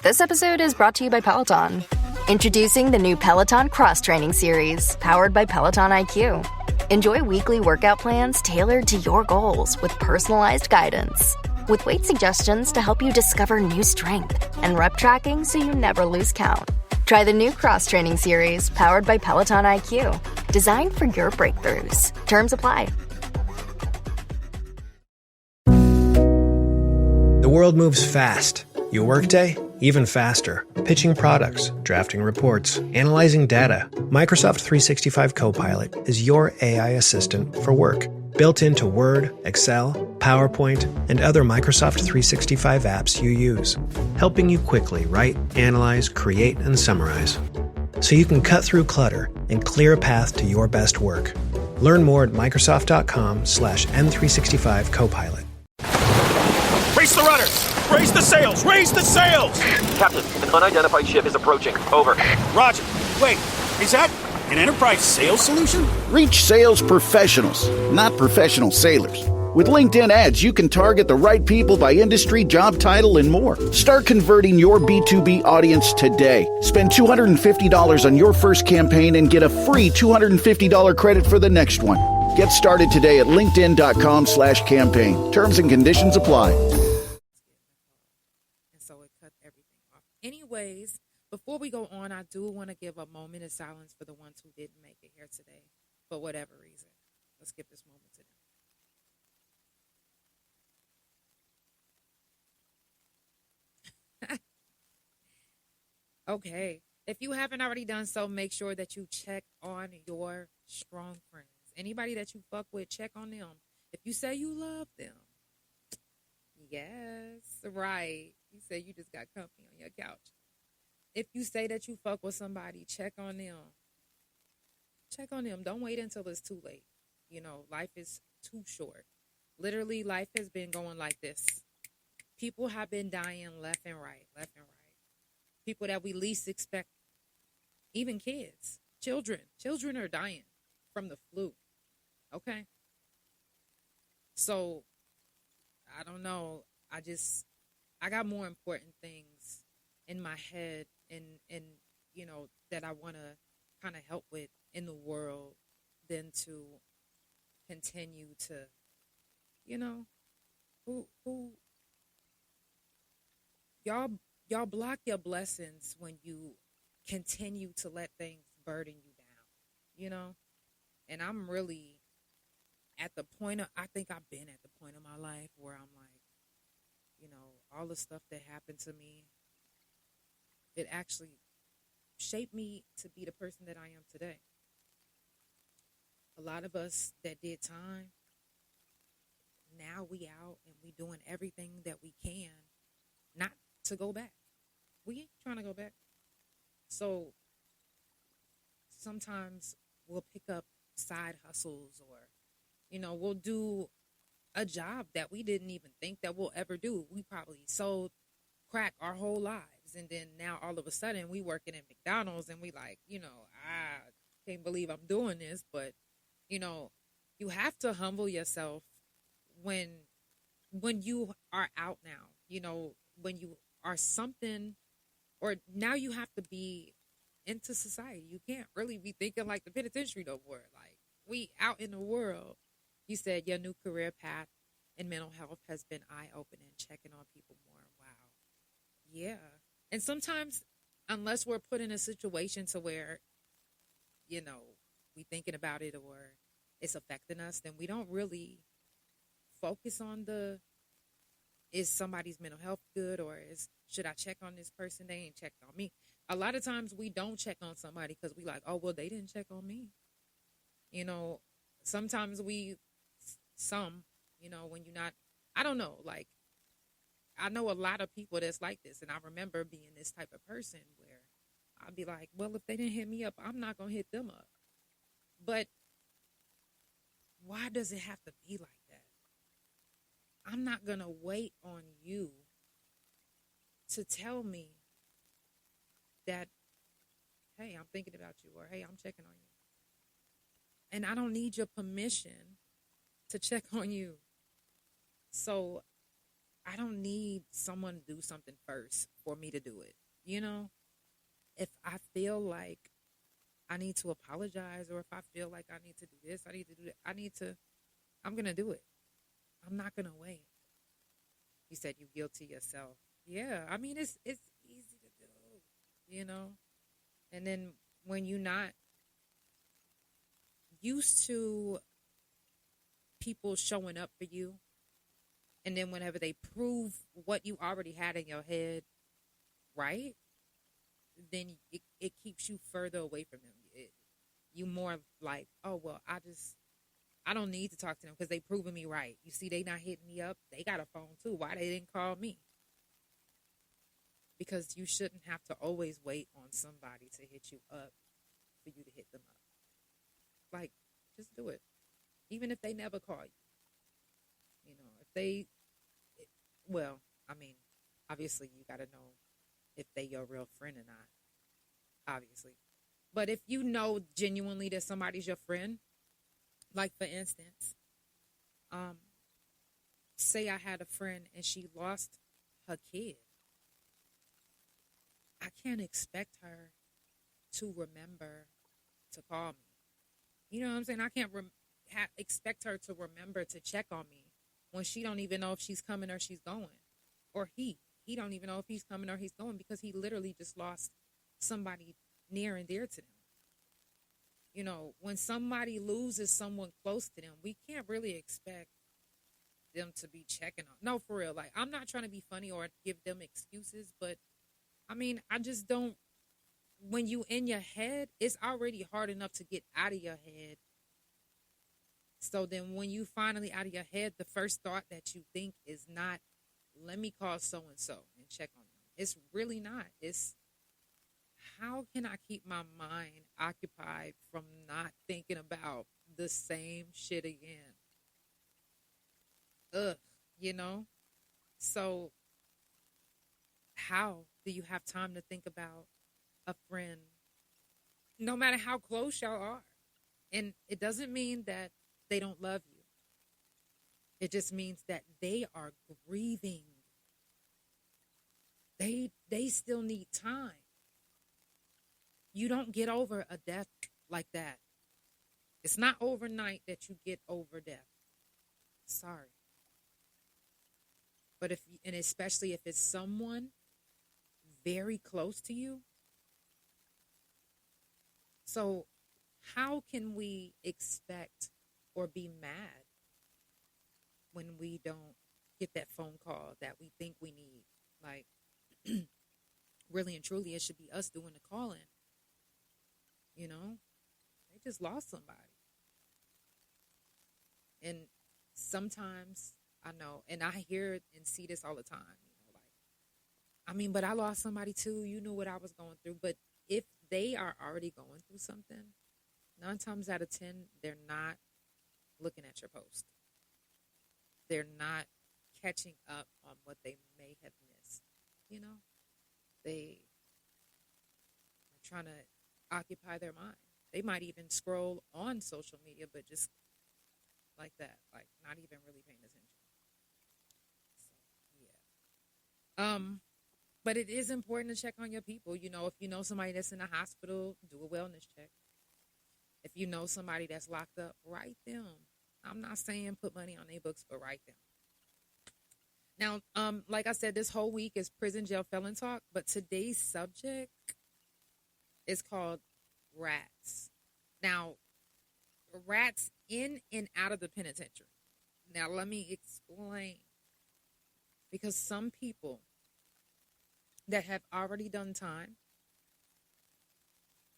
This episode is brought to you by Peloton. Introducing the new Peloton Cross Training Series, powered by Peloton IQ. Enjoy weekly workout plans tailored to your goals with personalized guidance. With weight suggestions to help you discover new strength and rep tracking so you never lose count. Try the new Cross Training Series, powered by Peloton IQ. Designed for your breakthroughs. Terms apply. The world moves fast. Your workday, even faster. Pitching products, drafting reports, analyzing data. Microsoft 365 Copilot is your AI assistant for work. Built into Word, Excel, PowerPoint, and other Microsoft 365 apps you use. Helping you quickly write, analyze, create, and summarize. So you can cut through clutter and clear a path to your best work. Learn more at Microsoft.com/M365 Copilot. Raise the rudders! Raise the sails! Raise the sails! Captain, an unidentified ship is approaching. Over. Roger. Wait, is that an Enterprise sales solution? Reach sales professionals, not professional sailors. With LinkedIn ads, you can target the right people by industry, job title, and more. Start converting your B2B audience today. Spend $250 on your first campaign and get a free $250 credit for the next one. Get started today at linkedin.com/campaign. Terms and conditions apply. Anyways, before we go on, I do want to give a moment of silence for the ones who didn't make it here today for whatever reason. Let's give this moment to them. Okay. If you haven't already done so, make sure that you check on your strong friends. Anybody that you fuck with, check on them. If you say you love them, yes, right. You say you just got company on your couch. If you say that you fuck with somebody, check on them. Check on them. Don't wait until it's too late. You know, life is too short. Literally, life has been going like this. People have been dying left and right. People that we least expect. Even kids. Children are dying from the flu. Okay? So, I don't know. I got more important things in my head and you know, that I want to kind of help with in the world than to continue to, you know, who y'all block your blessings when you continue to let things burden you down, you know? And I'm really at the point I think I've been at the point of my life where I'm like, you know, all the stuff that happened to me, it actually shaped me to be the person that I am today. A lot of us that did time, now we out and we doing everything that we can not to go back. We ain't trying to go back. So sometimes we'll pick up side hustles or, you know, we'll do a job that we didn't even think that we'll ever do. We probably sold crack our whole lives. And then now all of a sudden we working at McDonald's and we like, you know, I can't believe I'm doing this. But, you know, you have to humble yourself when you are out now, you know, when you are something, or now you have to be into society. You can't really be thinking like the penitentiary no more. Like, we out in the world. You said your new career path in mental health has been eye-opening, checking on people more. Wow. Yeah. And sometimes, unless we're put in a situation to where, you know, we thinking about it or it's affecting us, then we don't really focus on is somebody's mental health good, or should I check on this person? They ain't checked on me. A lot of times we don't check on somebody because we like, oh, well, they didn't check on me. You know, sometimes you know, when you're not, I don't know, like, I know a lot of people that's like this, and I remember being this type of person where I'd be like, well, if they didn't hit me up, I'm not going to hit them up. But why does it have to be like that? I'm not going to wait on you to tell me that, hey, I'm thinking about you, or hey, I'm checking on you. And I don't need your permission to check on you. So I don't need someone to do something first for me to do it. You know, if I feel like I need to apologize, or if I feel like I need to do this, I need to do that, I'm going to do it. I'm not going to wait. You said you guilty yourself. Yeah, I mean, it's easy to do, you know? And then when you're not used to people showing up for you, and then whenever they prove what you already had in your head, right, then it keeps you further away from them. You more like, oh, well, I don't need to talk to them because they proving me right. You see, they not hitting me up. They got a phone too. Why they didn't call me? Because you shouldn't have to always wait on somebody to hit you up for you to hit them up. Like, just do it. Even if they never call you. You know, obviously you got to know if they your real friend or not. Obviously. But if you know genuinely that somebody's your friend, like for instance, say I had a friend and she lost her kid. I can't expect her to remember to call me. You know what I'm saying? I can't expect her to remember to check on me when she don't even know if she's coming or she's going. Or he don't even know if he's coming or he's going because he literally just lost somebody near and dear to them. You know, when somebody loses someone close to them, we can't really expect them to be checking on. No, for real. Like, I'm not trying to be funny or give them excuses, but I mean, I just don't. When you in your head, it's already hard enough to get out of your head. So then when you finally out of your head, the first thought that you think is not, let me call so-and-so and check on them. It's really not. It's, how can I keep my mind occupied from not thinking about the same shit again? You know? So how do you have time to think about a friend, no matter how close y'all are? And it doesn't mean that they don't love you. It just means that they are grieving. They still need time. You don't get over a death like that. It's not overnight that you get over death. Sorry. But especially if it's someone very close to you. So how can we expect or be mad when we don't get that phone call that we think we need? Like, really and truly, it should be us doing the calling. You know, they just lost somebody. And sometimes I know, and I hear and see this all the time, you know, like, I mean, but I lost somebody too. You knew what I was going through. But if they are already going through something, 9 times out of 10, they're not looking at your post. They're not catching up on what they may have missed. You know, they are trying to occupy their mind. They might even scroll on social media, but just like that, like not even really paying attention. So, yeah. But it is important to check on your people. You know, if you know somebody that's in a hospital, do a wellness check. If you know somebody that's locked up, write them. I'm not saying put money on their books, but write them. Now, like I said, this whole week is Prison Jail Felon Talk, but today's subject is called rats. Now, rats in and out of the penitentiary. Now, let me explain. Because some people that have already done time,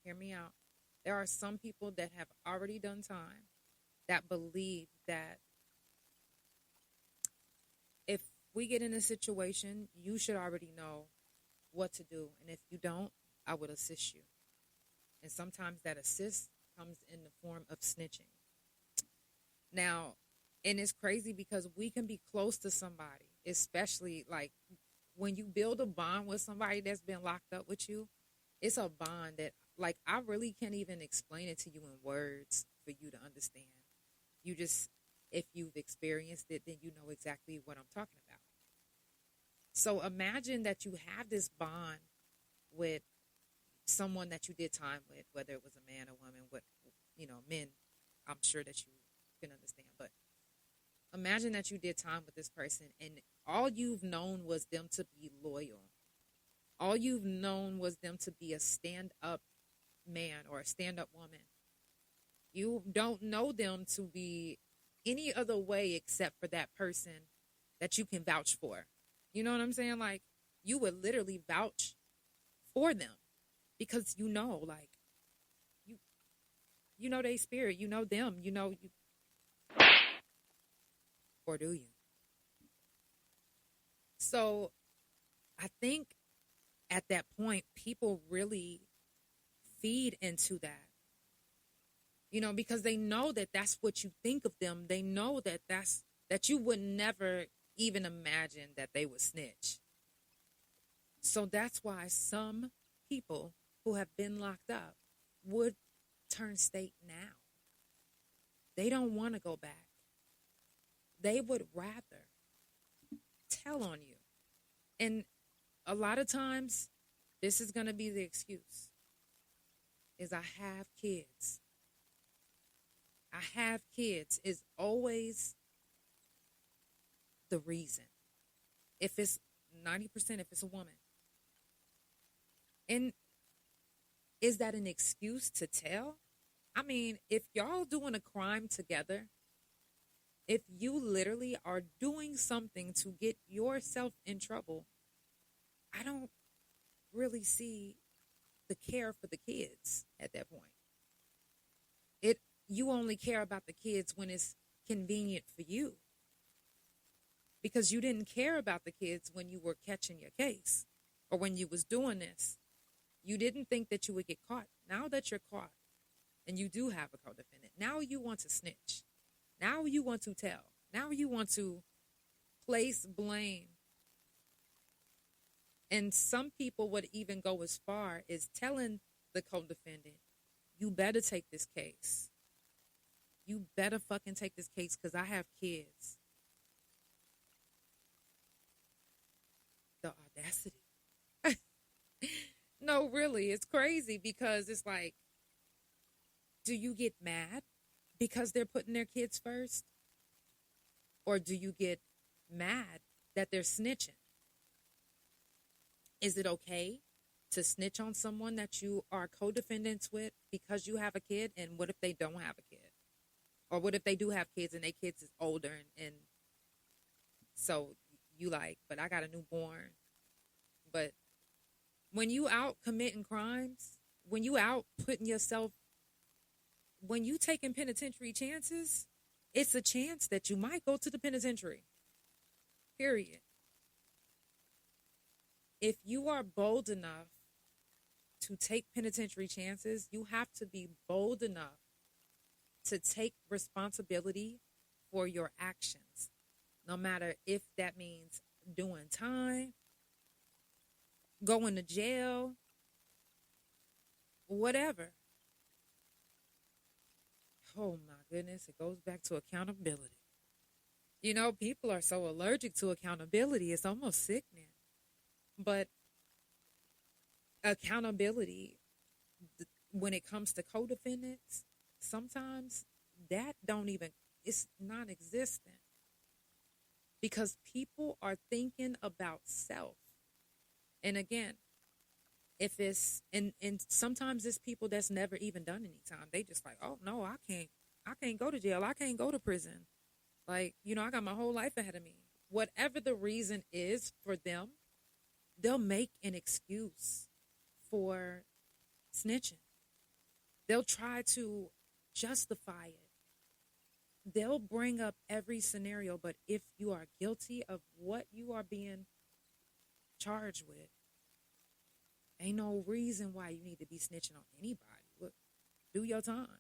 hear me out. There are some people that have already done time that believe that if we get in a situation, you should already know what to do. And if you don't, I would assist you. And sometimes that assist comes in the form of snitching. Now, and it's crazy because we can be close to somebody, especially like when you build a bond with somebody that's been locked up with you. It's a bond that, like, I really can't even explain it to you in words for you to understand. You just, if you've experienced it, then you know exactly what I'm talking about. So imagine that you have this bond with someone that you did time with, whether it was a man or woman, men, I'm sure that you can understand. But imagine that you did time with this person and all you've known was them to be loyal. All you've known was them to be a stand-up man or a stand-up woman. You don't know them to be any other way except for that person that you can vouch for. You know what I'm saying? Like, you would literally vouch for them because you know their spirit, you know them, or do you? So I think at that point, people really feed into that, because they know that that's what you think of them. They know that you would never even imagine that they would snitch. So that's why some people who have been locked up would turn state now. They don't want to go back. They would rather tell on you. And a lot of times, this is going to be the excuse, is I have kids. I have kids is always the reason. If it's 90%, if it's a woman. And is that an excuse to tell? I mean, if y'all doing a crime together, if you literally are doing something to get yourself in trouble, I don't really see the care for the kids at that point. You only care about the kids when it's convenient for you. Because you didn't care about the kids when you were catching your case or when you was doing this. You didn't think that you would get caught. Now that you're caught and you do have a co-defendant, now you want to snitch. Now you want to tell. Now you want to place blame. And some people would even go as far as telling the co-defendant, you better take this case. You better fucking take this case because I have kids. The audacity. No, really, it's crazy because it's like, do you get mad because they're putting their kids first? Or do you get mad that they're snitching? Is it okay to snitch on someone that you are co-defendants with because you have a kid? And what if they don't have a kid? Or what if they do have kids and their kids is older and so you like, but I got a newborn. But when you out committing crimes, when you out putting yourself, when you taking penitentiary chances, it's a chance that you might go to the penitentiary. Period. If you are bold enough to take penitentiary chances, you have to be bold enough to take responsibility for your actions, no matter if that means doing time, going to jail, whatever. Oh my goodness, it goes back to accountability. People are so allergic to accountability, it's almost sickening. But accountability, when it comes to co-defendants, sometimes that it's non-existent. Because people are thinking about self. And again, if it's, and sometimes it's people that's never even done any time. They just like, oh no, I can't go to jail. I can't go to prison. Like, I got my whole life ahead of me. Whatever the reason is for them, they'll make an excuse for snitching. They'll try to justify it. They'll bring up every scenario, but if you are guilty of what you are being charged with, ain't no reason why you need to be snitching on anybody. Look, do your time.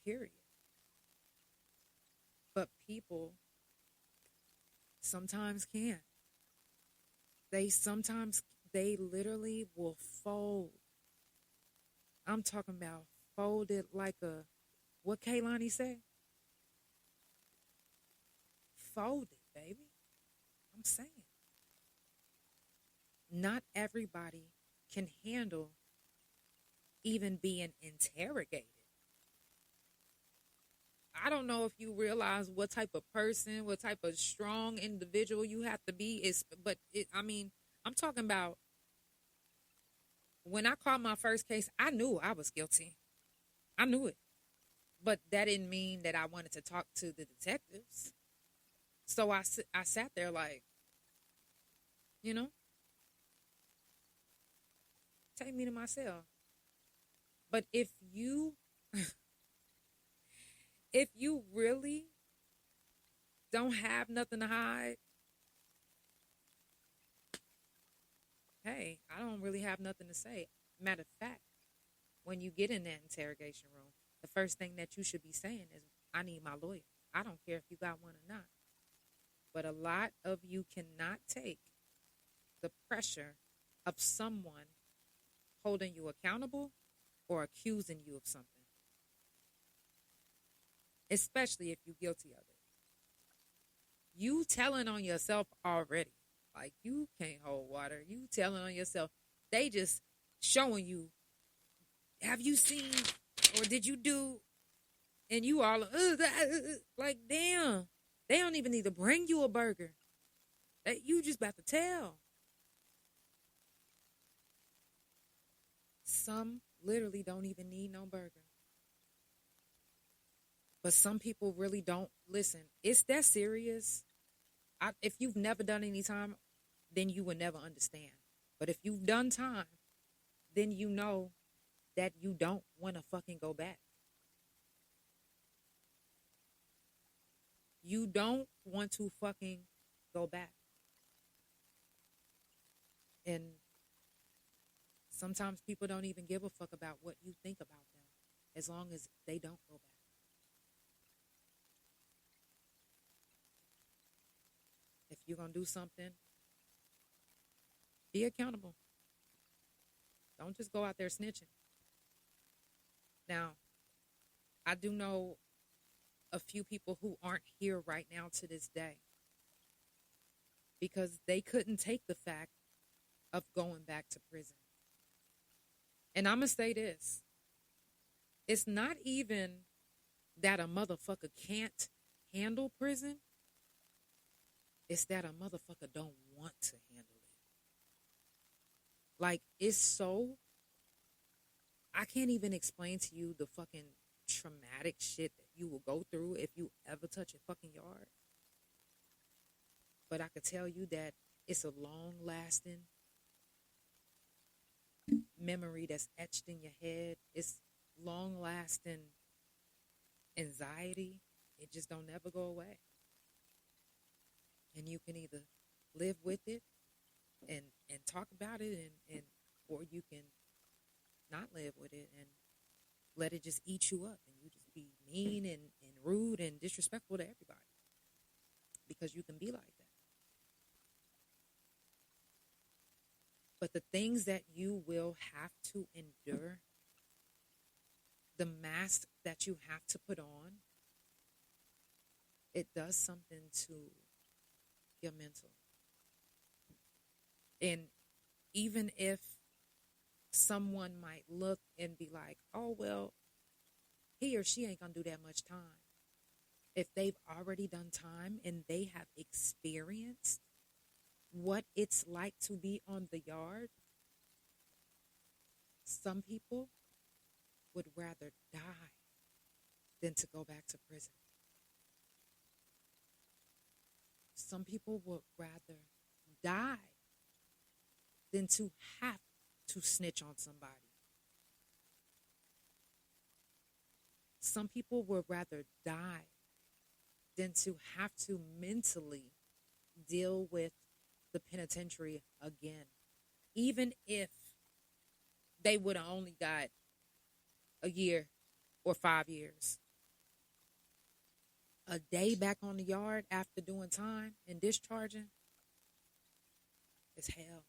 Period. But people sometimes can't. They literally will fold. I'm talking about folded like what Kaylani said? Folded, baby. I'm saying. not everybody can handle even being interrogated. I don't know if you realize what type of person, what type of strong individual you have to be. I'm talking about when I called my first case, I knew I was guilty. I knew it. But that didn't mean that I wanted to talk to the detectives. So I sat there like, take me to my cell. But if you really don't have nothing to hide, hey, I don't really have nothing to say. Matter of fact, when you get in that interrogation room, the first thing that you should be saying is, I need my lawyer. I don't care if you got one or not. But a lot of you cannot take the pressure of someone holding you accountable or accusing you of something, especially if you're guilty of it. You telling on yourself already. Like, you can't hold water. You telling on yourself. They just showing you, have you seen or did you do? And you all like, damn. They don't even need to bring you a burger. You just about to tell. Some literally don't even need no burger. But some people really don't. Listen, it's that serious. If you've never done any time, then you will never understand. But if you've done time, then you know that you don't want to fucking go back. You don't want to fucking go back. And sometimes people don't even give a fuck about what you think about them as long as they don't go back. If you're going to do something, be accountable. Don't just go out there snitching. Now, I do know a few people who aren't here right now to this day because they couldn't take the fact of going back to prison. And I'm going to say this. It's not even that a motherfucker can't handle prison. It's that a motherfucker don't want to handle it. Like, it's so, I can't even explain to you the fucking traumatic shit that you will go through if you ever touch a fucking yard. But I could tell you that it's a long-lasting memory that's etched in your head. It's long-lasting anxiety. It just don't never go away. And you can either live with it and talk about it and or you can not live with it and let it just eat you up and you just be mean and rude and disrespectful to everybody because you can be like that. But the things that you will have to endure, the mask that you have to put on, it does something to your mental. And even if someone might look and be like, oh, well, he or she ain't gonna do that much time. If they've already done time and they have experienced what it's like to be on the yard, some people would rather die than to go back to prison. Some people would rather die than to have to snitch on somebody. Some people would rather die than to have to mentally deal with the penitentiary again. Even if they would have only got a year or 5 years. A day back on the yard after doing time and discharging is hell.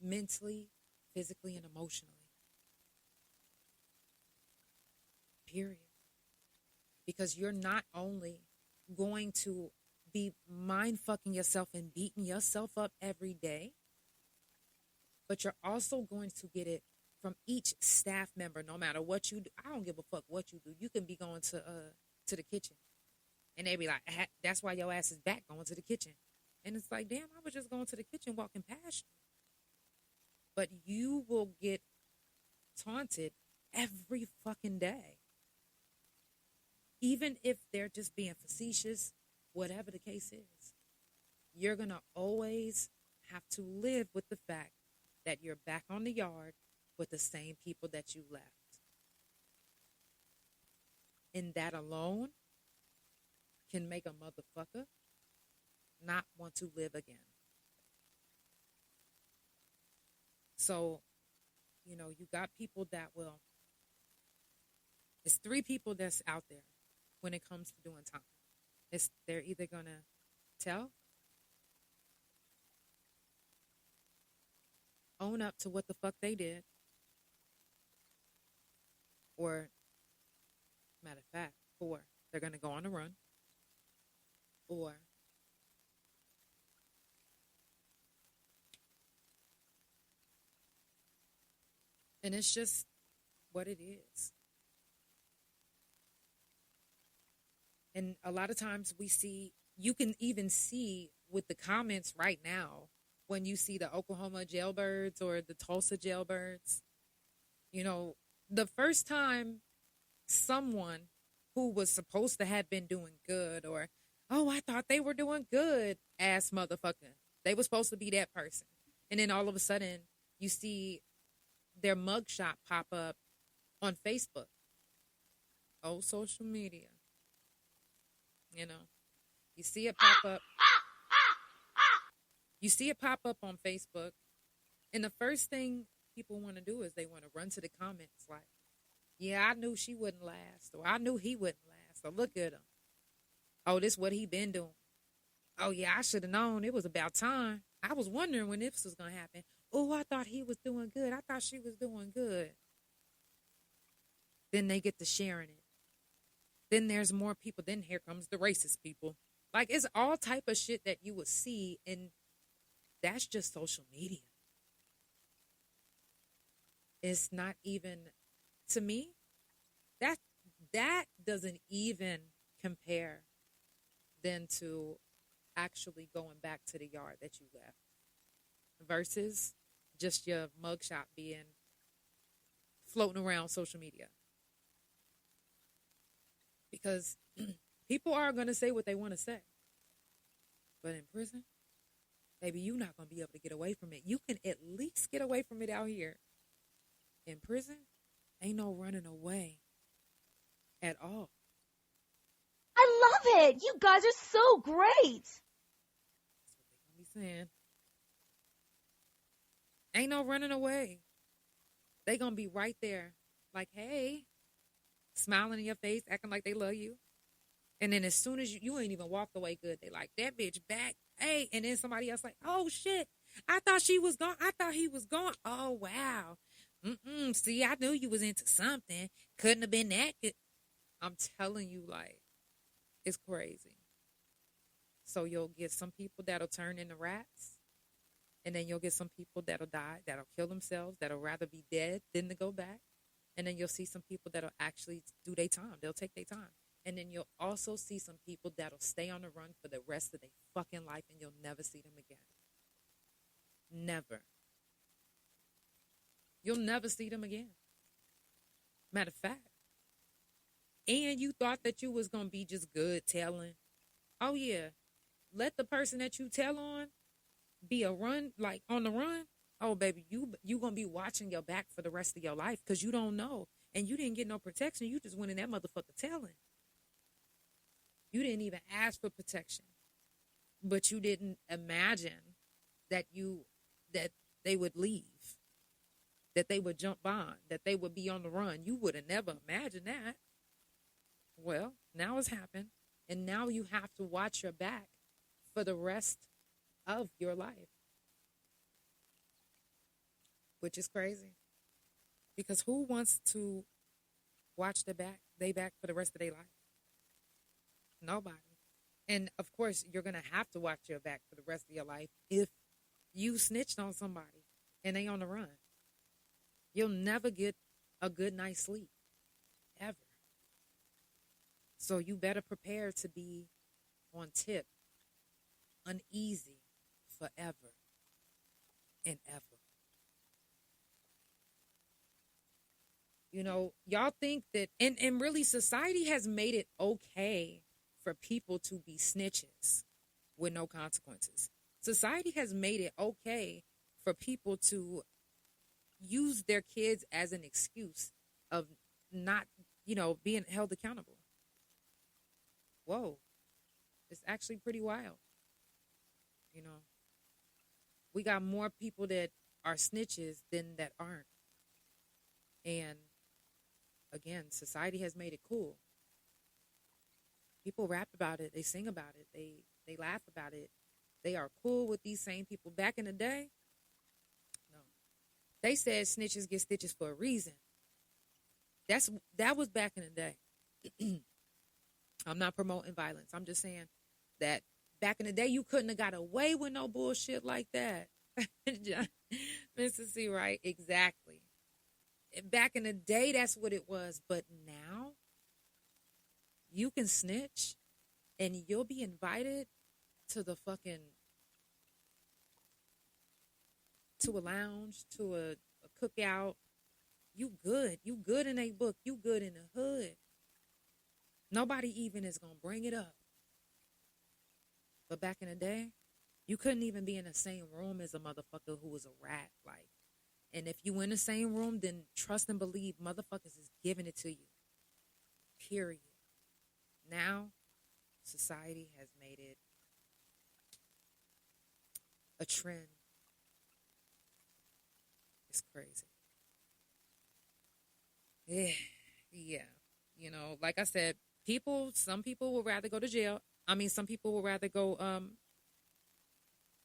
Mentally, physically, and emotionally. Period. Because you're not only going to be mind-fucking yourself and beating yourself up every day, but you're also going to get it from each staff member, no matter what you do. I don't give a fuck what you do. You can be going to the kitchen, and they be like, that's why your ass is back going to the kitchen. And it's like, damn, I was just going to the kitchen walking past you. But you will get taunted every fucking day. Even if they're just being facetious, whatever the case is, you're going to always have to live with the fact that you're back on the yard with the same people that you left. And that alone can make a motherfucker not want to live again. So, you know, you got people that will, it's three people that's out there when it comes to doing time. They're either going to tell, own up to what the fuck they did, or, matter of fact, or they're going to go on a run, or and it's just what it is. And a lot of times you can even see with the comments right now, when you see the Oklahoma jailbirds or the Tulsa jailbirds, you know, the first time someone who was supposed to have been doing good, or, oh, I thought they were doing good, ass motherfucker. They were supposed to be that person. And then all of a sudden, you see their mugshot pop up on Facebook. Oh, social media. You know, you see it pop up. You see it pop up on Facebook. And the first thing people want to do is they want to run to the comments like, yeah, I knew she wouldn't last. Or I knew he wouldn't last. Or look at him. Oh, this what he been doing. Oh, yeah, I should have known. It was about time. I was wondering when this was going to happen. Oh, I thought he was doing good. I thought she was doing good. Then they get to sharing it. Then there's more people. Then here comes the racist people. Like, it's all type of shit that you would see, and that's just social media. It's not even, to me, that doesn't even compare then to actually going back to the yard that you left versus just your mugshot being floating around social media. Because people are going to say what they want to say. But in prison, baby, you're not going to be able to get away from it. You can at least get away from it out here. In prison, ain't no running away at all. I love it. You guys are so great. That's what they're going to be saying. Ain't no running away. They going to be right there. Like, hey, smiling in your face, acting like they love you. And then as soon as you ain't even walked away good, they like, that bitch back. Hey, and then somebody else like, oh, shit. I thought she was gone. I thought he was gone. Oh, wow. See, I knew you was into something. Couldn't have been that good. I'm telling you, like, it's crazy. So you'll get some people that'll turn into rats. And then you'll get some people that'll die, that'll kill themselves, that'll rather be dead than to go back. And then you'll see some people that'll actually do their time. They'll take their time. And then you'll also see some people that'll stay on the run for the rest of their fucking life, and you'll never see them again. Never. You'll never see them again. Matter of fact. And you thought that you was going to be just good telling. Oh, yeah. Let the person that you tell on be a run, like on the run. Oh, baby, you going to be watching your back for the rest of your life because you don't know. And you didn't get no protection. You just went in that motherfucker telling. You didn't even ask for protection. But you didn't imagine that they would leave. That they would jump on. That they would be on the run. You would have never imagined that. Well, now it's happened. And now you have to watch your back for the rest of your life. Which is crazy. Because who wants to watch they back for the rest of their life? Nobody. And of course, you're going to have to watch your back for the rest of your life if you snitched on somebody and they on the run. You'll never get a good night's sleep, ever. So you better prepare to be on tip, uneasy forever and ever. You know, y'all think that, and really society has made it okay for people to be snitches with no consequences. Society has made it okay for people to use their kids as an excuse of not, being held accountable. Whoa. It's actually pretty wild. We got more people that are snitches than that aren't. And again, society has made it cool. People rap about it. They sing about it. They laugh about it. They are cool with these same people. Back in the day, no. They said snitches get stitches for a reason. That was back in the day. I'm not promoting violence. I'm just saying that back in the day, you couldn't have got away with no bullshit like that. Mr. C, right? Exactly. Back in the day, that's what it was. But now, you can snitch and you'll be invited to the to a lounge, to a cookout. You good. You good in a book. You good in the hood. Nobody even is going to bring it up. But back in the day, you couldn't even be in the same room as a motherfucker who was a rat. And if you in the same room, then trust and believe motherfuckers is giving it to you. Period. Now, society has made it a trend. It's crazy. Yeah. Like I said, some people would rather go to jail. Some people would rather go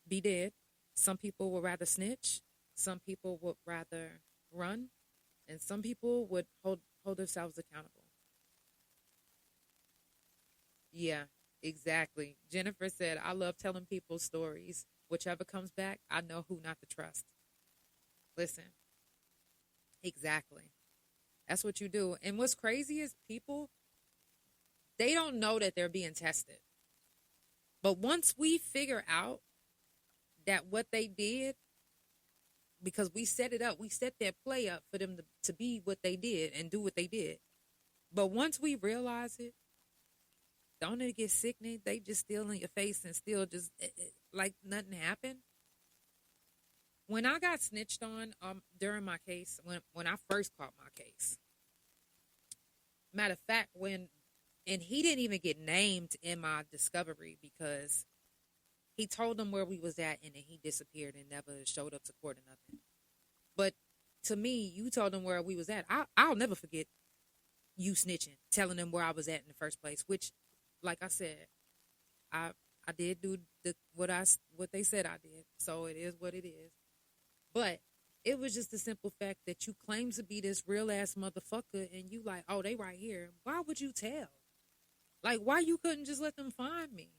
be dead. Some people would rather snitch. Some people would rather run. And some people would hold themselves accountable. Yeah, exactly. Jennifer said, I love telling people stories. Whichever comes back, I know who not to trust. Listen. Exactly. That's what you do. And what's crazy is people, they don't know that they're being tested. But once we figure out that what they did, because we set it up, we set that play up for them to be what they did and do what they did. But once we realize it, don't it get sickening? They just still in your face and still just like nothing happened. When I got snitched on during my case, when I first caught my case, matter of fact, and he didn't even get named in my discovery because he told them where we was at and then he disappeared and never showed up to court or nothing. But to me, you told them where we was at. I'll never forget you snitching, telling them where I was at in the first place, which, like I said, I did do what they said I did. So it is what it is. But it was just the simple fact that you claim to be this real ass motherfucker and you like, oh, they right here. Why would you tell? Like, why you couldn't just let them find me?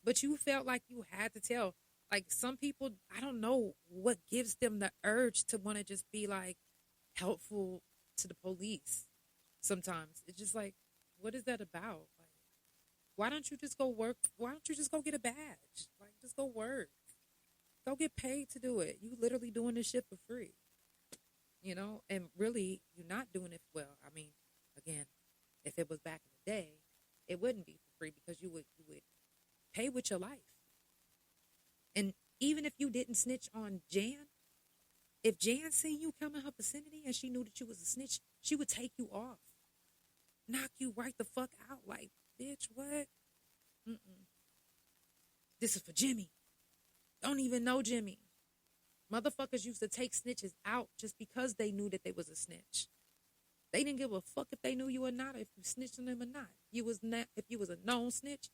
But you felt like you had to tell. Like, some people, I don't know what gives them the urge to want to just be like helpful to the police. Sometimes it's just like, what is that about? Like, why don't you just go work? Why don't you just go get a badge? Like, just go work. Go get paid to do it. You literally doing this shit for free. And really, you're not doing it well. Again, if it was back in the day, it wouldn't be for free because you would pay with your life. And even if you didn't snitch on Jan, if Jan seen you come in her vicinity and she knew that you was a snitch, she would take you off. Knock you right the fuck out. Like, bitch, what? This is for Jimmy. Don't even know Jimmy. Motherfuckers used to take snitches out just because they knew that they was a snitch. They didn't give a fuck if they knew you or not, if you snitched on them or not. If you was a known snitch,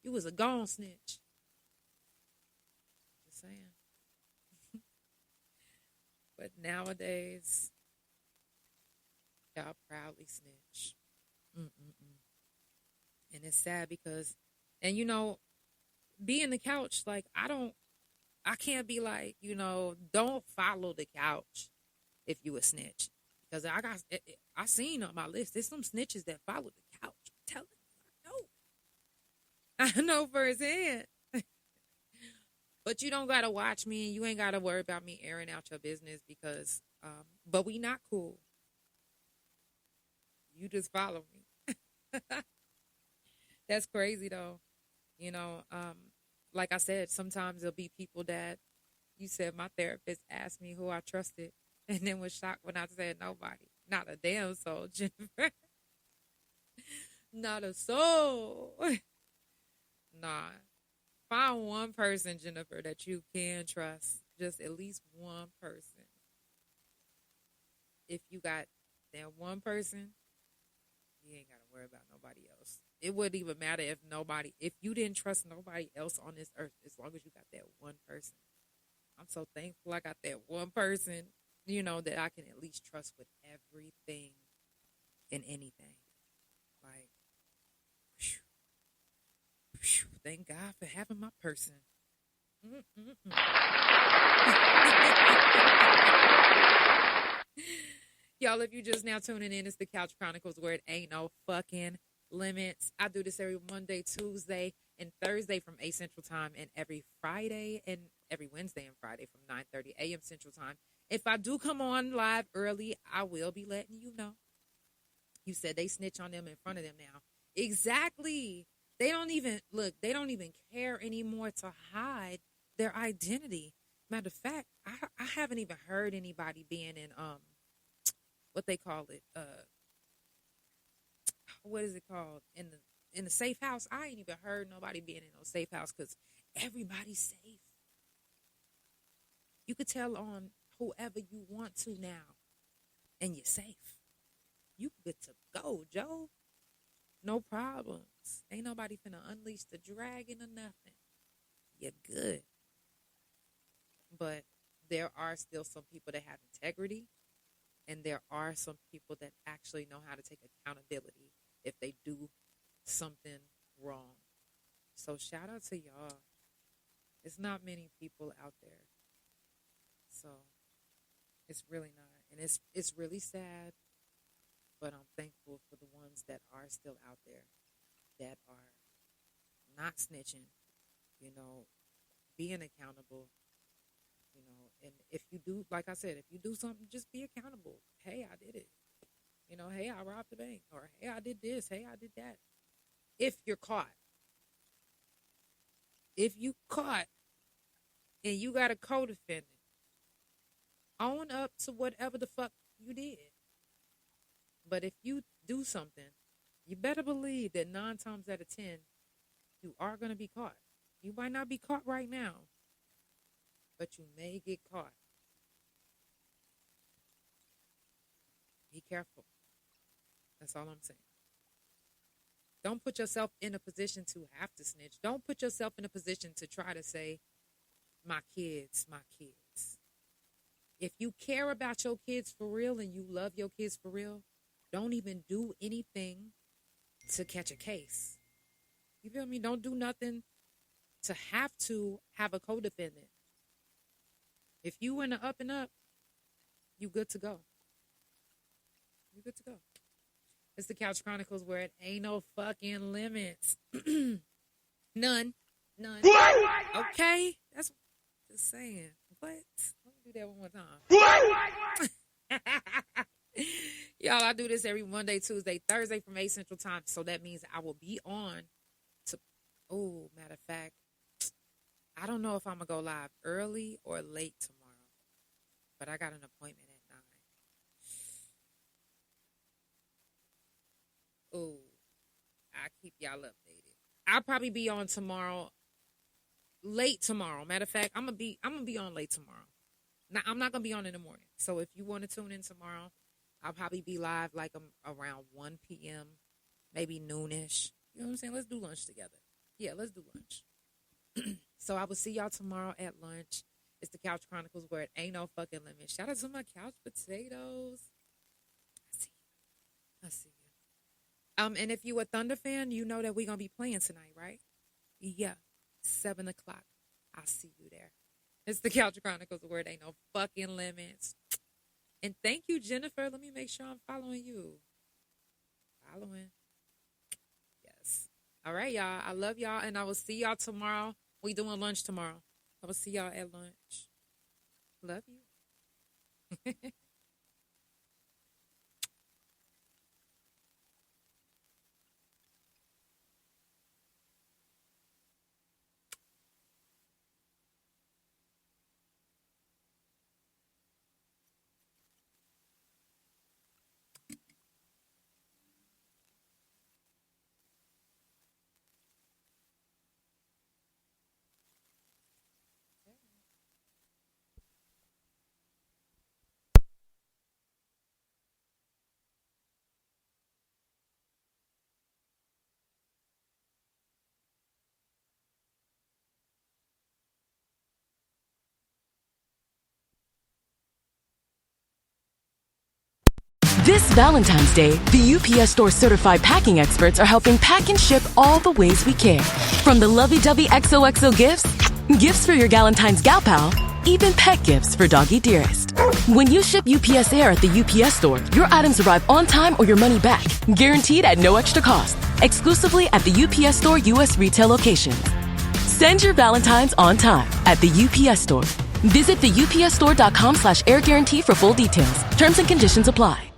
you was a gone snitch. Just saying. But nowadays, y'all proudly snitch. And it's sad because And, you know, being the couch, like, I can't be like, you know, don't follow the couch if you a snitch. Because I seen on my list, there's some snitches that follow the couch. I'm telling you, I know firsthand. But you don't got to watch me, and you ain't got to worry about me airing out your business because, but we not cool. You just follow me. That's crazy, though. You know, like I said, sometimes there'll be people that, you said my therapist asked me who I trusted, and then was shocked when I said nobody. Not a damn soul, Jennifer. Not a soul. Nah. Find one person, Jennifer, that you can trust. Just at least one person. If you got that one person, you ain't got to worry about nobody else. It wouldn't even matter if you didn't trust nobody else on this earth, as long as you got that one person. I'm so thankful I got that one person, you know, that I can at least trust with everything and anything. Like, whew. Thank God for having my person. Y'all, if you just now tuning in, it's the Couch Chronicles, where it ain't no fucking limits. I do this every Monday, Tuesday, and Thursday from 8 Central Time, and every Friday and every Wednesday and Friday from 9:30 a.m. Central Time. If I do come on live early, I will be letting you know. You said they snitch on them in front of them now. Exactly. They don't even care anymore to hide their identity. Matter of fact, I haven't even heard anybody being in what they call it, what is it called? In the safe house. I ain't even heard nobody being in no safe house because everybody's safe. You could tell on whoever you want to now, and you're safe. You good to go, Joe. No problems. Ain't nobody finna unleash the dragon or nothing. You're good. But there are still some people that have integrity, and there are some people that actually know how to take accountability if they do something wrong. So shout out to y'all. It's not many people out there. So it's really not. And it's really sad. But I'm thankful for the ones that are still out there that are not snitching, you know, being accountable, you know. And if you do, like I said, if you do something, just be accountable. Hey, I did it. You know, hey, I robbed the bank. Or, hey, I did this. Hey, I did that. If you're caught. If you caught and you got a co-defendant, own up to whatever the fuck you did. But if you do something, you better believe that 9 times out of 10, you are going to be caught. You might not be caught right now, but you may get caught. Be careful. That's all I'm saying. Don't put yourself in a position to have to snitch. Don't put yourself in a position to try to say, my kids, my kids. If you care about your kids for real and you love your kids for real, don't even do anything to catch a case. You feel me? Don't do nothing to have a co-defendant. If you in the up and up, you good to go. You good to go. It's the Couch Chronicles, where it ain't no fucking limits. None. Okay? That's just saying. What? Let me do that one more time. Y'all, I do this every Monday, Tuesday, Thursday from 8 Central Time. So that means I will be on to, matter of fact, I don't know if I'm going to go live early or late tomorrow. But I got an appointment at 9. I'll keep y'all updated. I'll probably be on tomorrow, late tomorrow. Matter of fact, I'm gonna be on late tomorrow. Now, I'm not gonna be on in the morning. So if you want to tune in tomorrow, I'll probably be live like around 1 p.m., maybe noonish. You know what I'm saying? Let's do lunch together. Yeah, let's do lunch. So I will see y'all tomorrow at lunch. It's the Couch Chronicles, where it ain't no fucking limit. Shout out to my couch potatoes. I see you. And if you a Thunder fan, you know that we're going to be playing tonight, right? Yeah, 7 o'clock. I'll see you there. It's the Couch Chronicles where it ain't no fucking limits. And thank you, Jennifer. Let me make sure I'm following you. Following. Yes. All right, y'all. I love y'all, and I will see y'all tomorrow. We doing lunch tomorrow. I will see y'all at lunch. Love you. This Valentine's Day, the UPS Store certified packing experts are helping pack and ship all the ways we care. From the lovey-dovey XOXO gifts, gifts for your Galentine's gal pal, even pet gifts for doggy dearest. When you ship UPS Air at the UPS Store, your items arrive on time or your money back, guaranteed at no extra cost, exclusively at the UPS Store U.S. retail locations. Send your Valentine's on time at the UPS Store. Visit theupsstore.com/air guarantee for full details. Terms and conditions apply.